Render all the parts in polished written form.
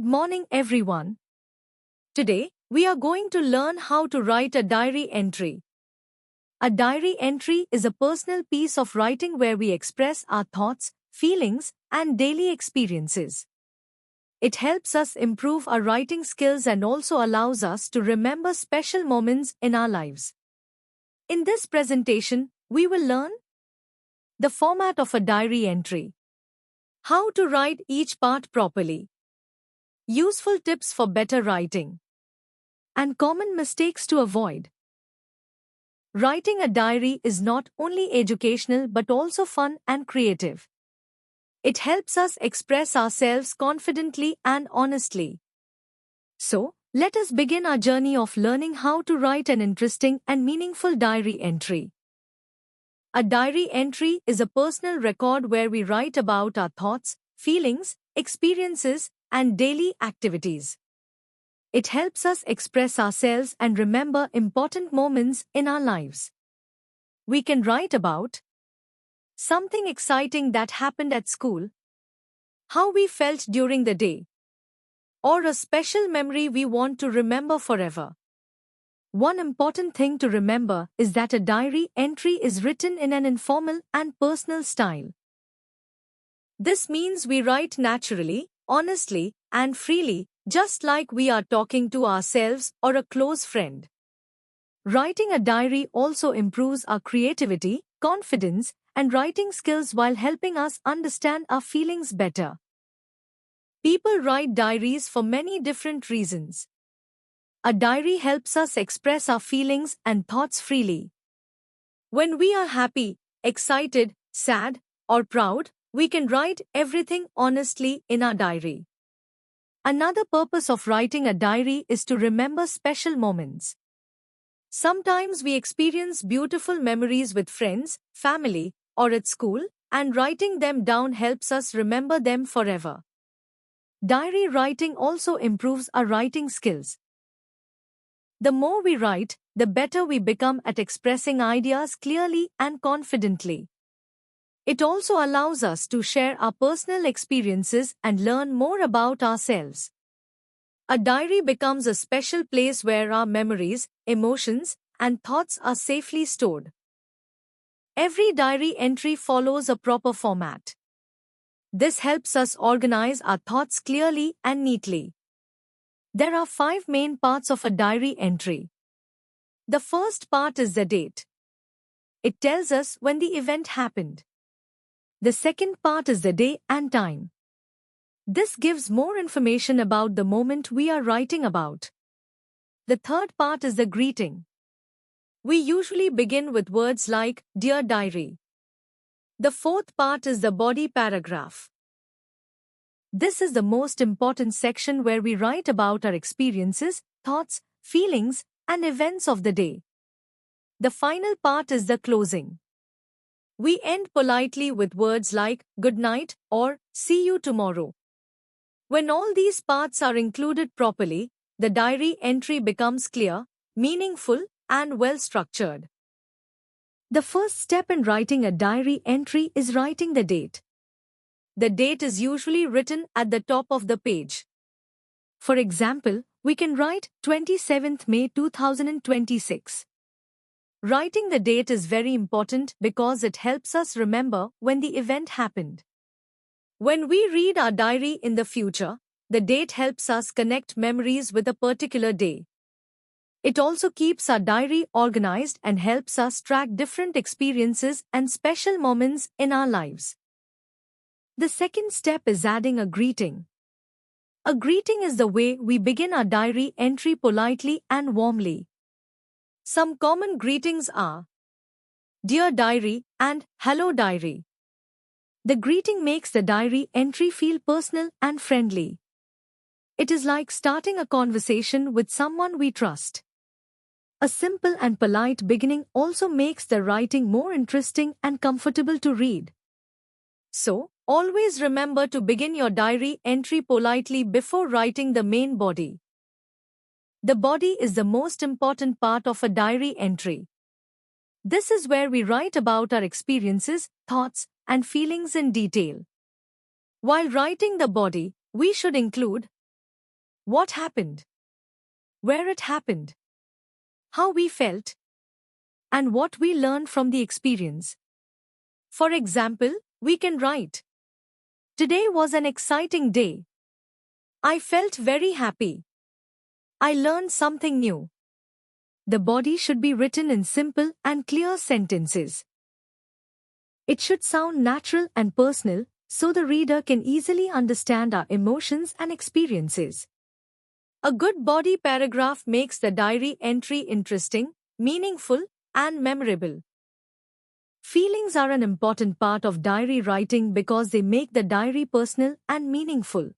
morning, everyone. Today, we are going to learn how to write a diary entry. A diary entry is a personal piece of writing where we express our thoughts, feelings, and daily experiences. It helps us improve our writing skills and also allows us to remember special moments in our lives. In this presentation, we will learn the format of a diary entry, how to write each part properly, useful tips for better writing, and common mistakes to avoid. Writing a diary is not only educational but also fun and creative. It helps us express ourselves confidently and honestly. So, let us begin our journey of learning how to write an interesting and meaningful diary entry. A diary entry is a personal record where we write about our thoughts, feelings, experiences, and daily activities. It helps us express ourselves and remember important moments in our lives. We can write about something exciting that happened at school, how we felt during the day, or a special memory we want to remember forever. One important thing to remember is that a diary entry is written in an informal and personal style. This means we write naturally, honestly, and freely, just like we are talking to ourselves or a close friend. Writing a diary also improves our creativity, confidence, and writing skills while helping us understand our feelings better. People write diaries for many different reasons. A diary helps us express our feelings and thoughts freely. When we are happy, excited, sad, or proud, we can write everything honestly in our diary. Another purpose of writing a diary is to remember special moments. Sometimes we experience beautiful memories with friends, family, or at school, and writing them down helps us remember them forever. Diary writing also improves our writing skills. The more we write, the better we become at expressing ideas clearly and confidently. It also allows us to share our personal experiences and learn more about ourselves. A diary becomes a special place where our memories, emotions, and thoughts are safely stored. Every diary entry follows a proper format. This helps us organize our thoughts clearly and neatly. There are 5 main parts of a diary entry. The first part is the date. It tells us when the event happened. The second part is the day and time. This gives more information about the moment we are writing about. The third part is the greeting. We usually begin with words like, "Dear Diary." The fourth part is the body paragraph. This is the most important section where we write about our experiences, thoughts, feelings, and events of the day. The final part is the closing. We end politely with words like, "Good night" or "See you tomorrow." When all these parts are included properly, the diary entry becomes clear, meaningful, and well-structured. The first step in writing a diary entry is writing the date. The date is usually written at the top of the page. For example, we can write 27th May 2026. Writing the date is very important because it helps us remember when the event happened. When we read our diary in the future, the date helps us connect memories with a particular day. It also keeps our diary organized and helps us track different experiences and special moments in our lives. The second step is adding a greeting. A greeting is the way we begin our diary entry politely and warmly. Some common greetings are "Dear Diary" and "Hello Diary." The greeting makes the diary entry feel personal and friendly. It is like starting a conversation with someone we trust. A simple and polite beginning also makes the writing more interesting and comfortable to read. So, always remember to begin your diary entry politely before writing the main body. The body is the most important part of a diary entry. This is where we write about our experiences, thoughts, and feelings in detail. While writing the body, we should include what happened, where it happened, how we felt, and what we learned from the experience. For example, we can write, "Today was an exciting day. I felt very happy. I learned something new." The body should be written in simple and clear sentences. It should sound natural and personal, so the reader can easily understand our emotions and experiences. A good body paragraph makes the diary entry interesting, meaningful, and memorable. Feelings are an important part of diary writing because they make the diary personal and meaningful.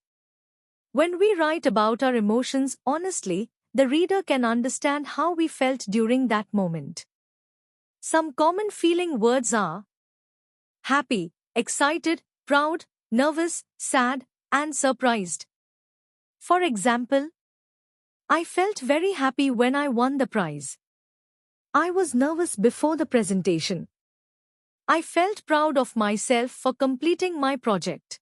When we write about our emotions honestly, the reader can understand how we felt during that moment. Some common feeling words are happy, excited, proud, nervous, sad, and surprised. For example, I felt very happy when I won the prize. I was nervous before the presentation. I felt proud of myself for completing my project.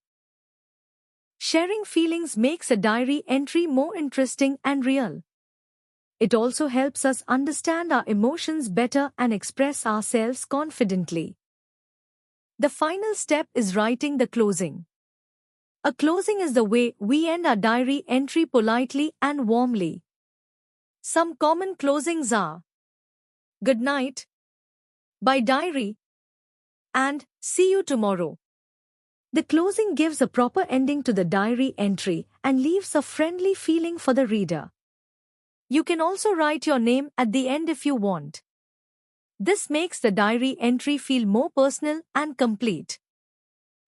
Sharing feelings makes a diary entry more interesting and real. It also helps us understand our emotions better and express ourselves confidently. The final step is writing the closing. A closing is the way we end our diary entry politely and warmly. Some common closings are "Good night," "Bye diary," and "See you tomorrow." The closing gives a proper ending to the diary entry and leaves a friendly feeling for the reader. You can also write your name at the end if you want. This makes the diary entry feel more personal and complete.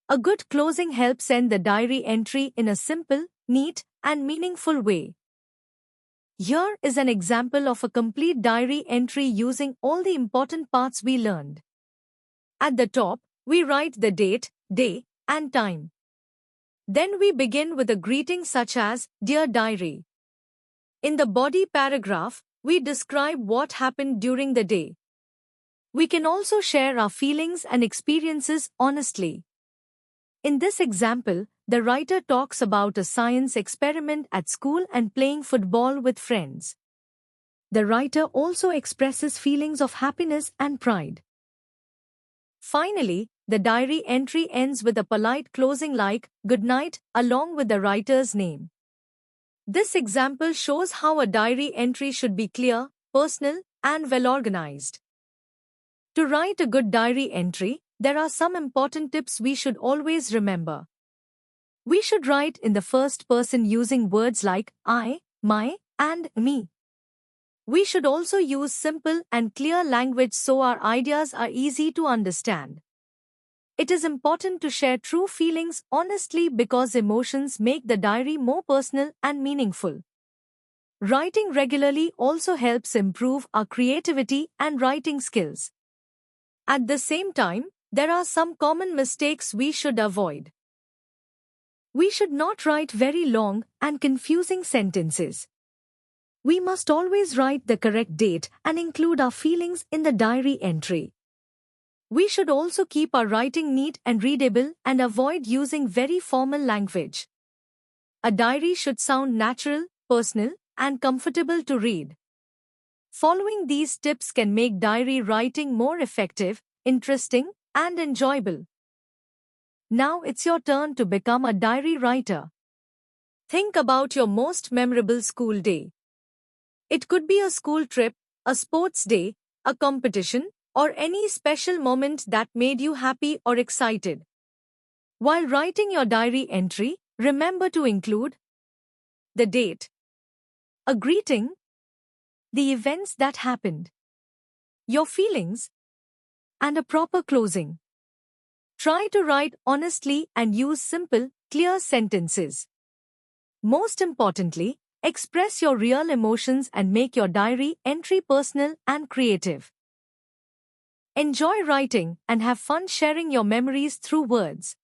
A good closing helps end the diary entry in a simple, neat, and meaningful way. Here is an example of a complete diary entry using all the important parts we learned. At the top, we write the date, day, and time. Then we begin with a greeting such as, "Dear Diary." In the body paragraph, we describe what happened during the day. We can also share our feelings and experiences honestly. In this example, the writer talks about a science experiment at school and playing football with friends. The writer also expresses feelings of happiness and pride. Finally, the diary entry ends with a polite closing like, "Good night," along with the writer's name. This example shows how a diary entry should be clear, personal, and well organized. To write a good diary entry, there are some important tips we should always remember. We should write in the first person using words like I, my, and me. We should also use simple and clear language so our ideas are easy to understand. It is important to share true feelings honestly because emotions make the diary more personal and meaningful. Writing regularly also helps improve our creativity and writing skills. At the same time, there are some common mistakes we should avoid. We should not write very long and confusing sentences. We must always write the correct date and include our feelings in the diary entry. We should also keep our writing neat and readable and avoid using very formal language. A diary should sound natural, personal, and comfortable to read. Following these tips can make diary writing more effective, interesting, and enjoyable. Now it's your turn to become a diary writer. Think about your most memorable school day. It could be a school trip, a sports day, a competition, or any special moment that made you happy or excited. While writing your diary entry, remember to include the date, a greeting, the events that happened, your feelings, and a proper closing. Try to write honestly and use simple, clear sentences. Most importantly, express your real emotions and make your diary entry personal and creative. Enjoy writing and have fun sharing your memories through words.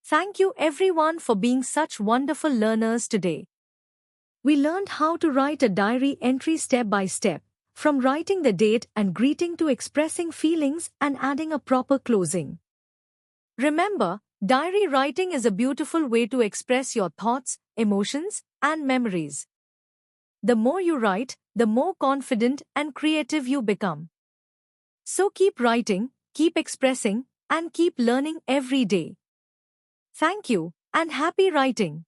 Thank you everyone for being such wonderful learners today. We learned how to write a diary entry step by step, from writing the date and greeting to expressing feelings and adding a proper closing. Remember, diary writing is a beautiful way to express your thoughts, emotions, and memories. The more you write, the more confident and creative you become. So keep writing, keep expressing, and keep learning every day. Thank you, and happy writing.